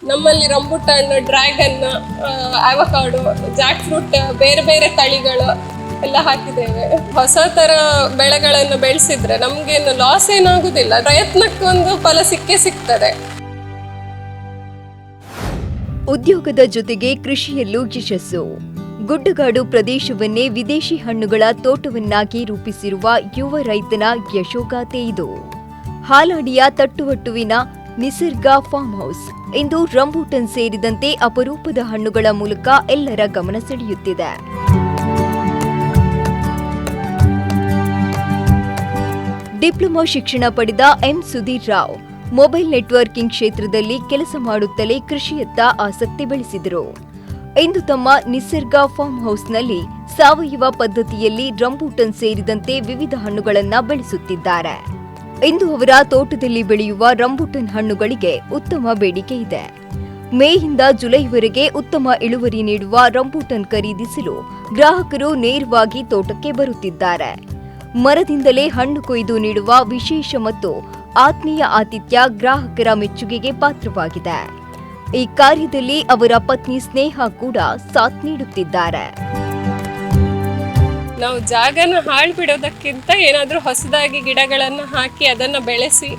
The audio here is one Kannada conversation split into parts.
ನಮ್ಮಲ್ಲಿ rambutan, dragon, avocado, Jack fruit, ಬೇರೆ ಬೇರೆ ತಳಿಗಳು ಎಲ್ಲ ಹಾಕಿದ್ದೇವೆ. ಹೊಸ ತರ ಬೆಳೆಗಳನ್ನು ಬೆಳೆಸಿದ್ರೆ ನಮ್ಗೇನು ಲಾಸ್ ಏನಾಗುದಿಲ್ಲ, ಪ್ರಯತ್ನಕ್ಕೊಂದು ಫಲ ಸಿಗ್ತದೆ. ಉದ್ಯೋಗದ ಜೊತೆಗೆ ಕೃಷಿಯಲ್ಲೂ ಯಶಸ್ಸು. ಗುಡ್ಡಗಾಡು ಪ್ರದೇಶವನ್ನೇ ವಿದೇಶಿ ಹಣ್ಣುಗಳ ತೋಟವನ್ನಾಗಿ ರೂಪಿಸಿರುವ ಯುವ ರೈತನ ಯಶೋಗಾಥೆ ಇದು. ಹಾಲಾಡಿಯ ತಟ್ಟುವಟ್ಟುವಿನ ನಿಸರ್ಗ ಫಾರ್ಮ್ ಹೌಸ್ ಇಂದು ರಂಬೂಟನ್ ಸೇರಿದಂತೆ ಅಪರೂಪದ ಹಣ್ಣುಗಳ ಮೂಲಕ ಎಲ್ಲರ ಗಮನ ಸೆಳೆಯುತ್ತಿದೆ. ಡಿಪ್ಲೊಮಾ ಶಿಕ್ಷಣ ಪಡೆದ M Sudhir Rao mobile networking ಕ್ಷೇತ್ರದಲ್ಲಿ ಕೆಲಸ ಮಾಡುತ್ತಲೇ ಕೃಷಿಯತ್ತ ಆಸಕ್ತಿ ಬೆಳೆಸಿದರು. ಇಂದು ತಮ್ಮ ನಿಸರ್ಗ ಫಾರ್ಮ್ ಹೌಸ್ನಲ್ಲಿ ಸಾವಯವ ಪದ್ಧತಿಯಲ್ಲಿ ರಂಬೂಟನ್ ಸೇರಿದಂತೆ ವಿವಿಧ ಹಣ್ಣುಗಳನ್ನು ಬೆಳೆಸುತ್ತಿದ್ದಾರೆ. ಇಂದು ಅವರ ತೋಟದಲ್ಲಿ ಬೆಳೆಯುವ ರಂಬೂಟನ್ ಹಣ್ಣುಗಳಿಗೆ ಉತ್ತಮ ಬೇಡಿಕೆ ಇದೆ. ಮೇಯಿಂದ ಜುಲೈವರೆಗೆ ಉತ್ತಮ ಇಳುವರಿ ನೀಡುವ ರಂಬೂಟನ್ ಖರೀದಿಸಲು ಗ್ರಾಹಕರು ನೇರವಾಗಿ ತೋಟಕ್ಕೆ ಬರುತ್ತಿದ್ದಾರೆ. ಮರದಿಂದಲೇ ಹಣ್ಣು ಕೊಯ್ದು ನೀಡುವ ವಿಶೇಷ ಮತ್ತು ಆತ್ಮೀಯ ಆತಿಥ್ಯ ಗ್ರಾಹಕರ ಮೆಚ್ಚುಗೆಗೆ ಪಾತ್ರವಾಗಿದೆ. ಈ ಕಾರ್ಯದಲ್ಲಿ ಅವರ ಪತ್ನಿ ಸ್ನೇಹ ಕೂಡ ಸಾಥ್ ನೀಡುತ್ತಿದ್ದಾರೆ. ನಾವು ಜಾಗನ ಹಾಳು ಬಿಡೋದಕ್ಕಿಂತ ಏನಾದರೂ ಹೊಸದಾಗಿ ಗಿಡಗಳನ್ನು ಹಾಕಿ ಅದನ್ನು ಬೆಳೆಸಿ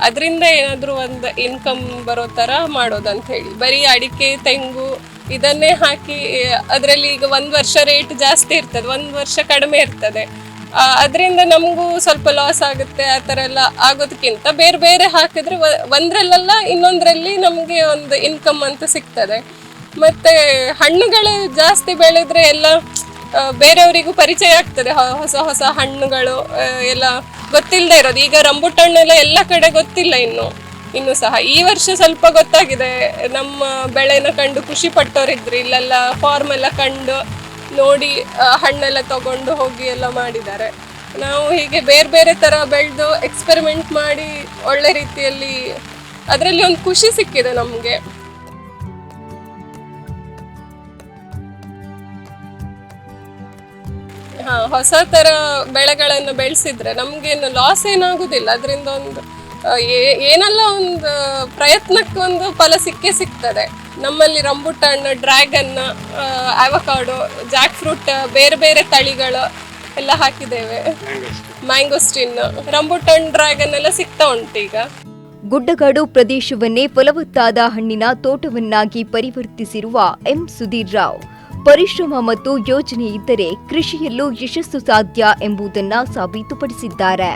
ಅದರಿಂದ ಏನಾದರೂ ಒಂದು ಇನ್ಕಮ್ ಬರೋ ಥರ ಮಾಡೋದಂತ ಹೇಳಿ. ಬರೀ ಅಡಿಕೆ, ತೆಂಗು ಇದನ್ನೇ ಹಾಕಿ ಅದರಲ್ಲಿ ಈಗ ಒಂದು ವರ್ಷ ರೇಟ್ ಜಾಸ್ತಿ ಇರ್ತದೆ, ಒಂದು ವರ್ಷ ಕಡಿಮೆ ಇರ್ತದೆ. ಅದರಿಂದ ನಮಗೂ ಸ್ವಲ್ಪ ಲಾಸ್ ಆಗುತ್ತೆ. ಆ ಥರ ಎಲ್ಲ ಆಗೋದಕ್ಕಿಂತ ಬೇರೆ ಬೇರೆ ಹಾಕಿದ್ರೆ ಒಂದರಲ್ಲೆಲ್ಲ ಇನ್ನೊಂದರಲ್ಲಿ ನಮಗೆ ಒಂದು ಇನ್ಕಮ್ ಅಂತ ಸಿಗ್ತದೆ. ಮತ್ತು ಹಣ್ಣುಗಳು ಜಾಸ್ತಿ ಬೆಳೆದ್ರೆ ಎಲ್ಲ ಬೇರೆಯವರಿಗೂ ಪರಿಚಯ ಆಗ್ತದೆ. ಹೊಸ ಹೊಸ ಹಣ್ಣುಗಳು ಎಲ್ಲ ಗೊತ್ತಿಲ್ಲದೆ ಇರೋದು. ಈಗ ರಂಬುಟಣ್ಣೆಲ್ಲ ಎಲ್ಲ ಕಡೆ ಗೊತ್ತಿಲ್ಲ ಇನ್ನೂ ಸಹ. ಈ ವರ್ಷ ಸ್ವಲ್ಪ ಗೊತ್ತಾಗಿದೆ. ನಮ್ಮ ಬೆಳೆನ ಕಂಡು ಖುಷಿ ಪಟ್ಟವರಿದ್ರು. ಇಲ್ಲೆಲ್ಲ ಫಾರ್ಮ್ ಎಲ್ಲ ಕಂಡು ನೋಡಿ ಹಣ್ಣೆಲ್ಲ ತಗೊಂಡು ಹೋಗಿ ಎಲ್ಲ ಮಾಡಿದ್ದಾರೆ. ನಾವು ಹೀಗೆ ಬೇರೆ ಬೇರೆ ಥರ ಬೆಳೆದು ಎಕ್ಸ್ಪೆರಿಮೆಂಟ್ ಮಾಡಿ ಒಳ್ಳೆ ರೀತಿಯಲ್ಲಿ ಅದರಲ್ಲಿ ಒಂದು ಖುಷಿ ಸಿಕ್ಕಿದೆ ನಮಗೆ. ಹೊಸ ಥರ ಬೆಳೆಗಳನ್ನು ಬೆಳೆಸಿದ್ರೆ ನಮಗೇನು ಲಾಸ್ ಏನಾಗುದಿಲ್ಲ. ಅದರಿಂದ ಒಂದು ಏನೆಲ್ಲ ಒಂದು ಪ್ರಯತ್ನಕ್ಕೊಂದು ಫಲ ಸಿಗ್ತದೆ. ನಮ್ಮಲ್ಲಿ rambutan, dragon, avocado, Jack fruit, ಬೇರೆ ಬೇರೆ ತಳಿಗಳು ಎಲ್ಲ ಹಾಕಿದ್ದೇವೆ. ಮ್ಯಾಂಗೋಸ್ಟಿನ್, ರಂಬುಟಾನ್, ಡ್ರ್ಯಾಗನ್ ಎಲ್ಲ ಸಿಗ್ತಾ ಉಂಟು ಈಗ. ಗುಡ್ಡಗಾಡು ಪ್ರದೇಶವನ್ನೇ ಫಲವತ್ತಾದ ಹಣ್ಣಿನ ತೋಟವನ್ನಾಗಿ ಪರಿವರ್ತಿಸಿರುವ ಎಂ ಸುಧೀರ್ ರಾವ್ ಪರಿಶ್ರಮ ಮತ್ತು ಯೋಜನೆ ಇದ್ದರೆ ಕೃಷಿಯಲ್ಲೂ ಯಶಸ್ಸು ಸಾಧ್ಯ ಎಂಬುದನ್ನು ಸಾಬೀತುಪಡಿಸಿದ್ದಾರೆ.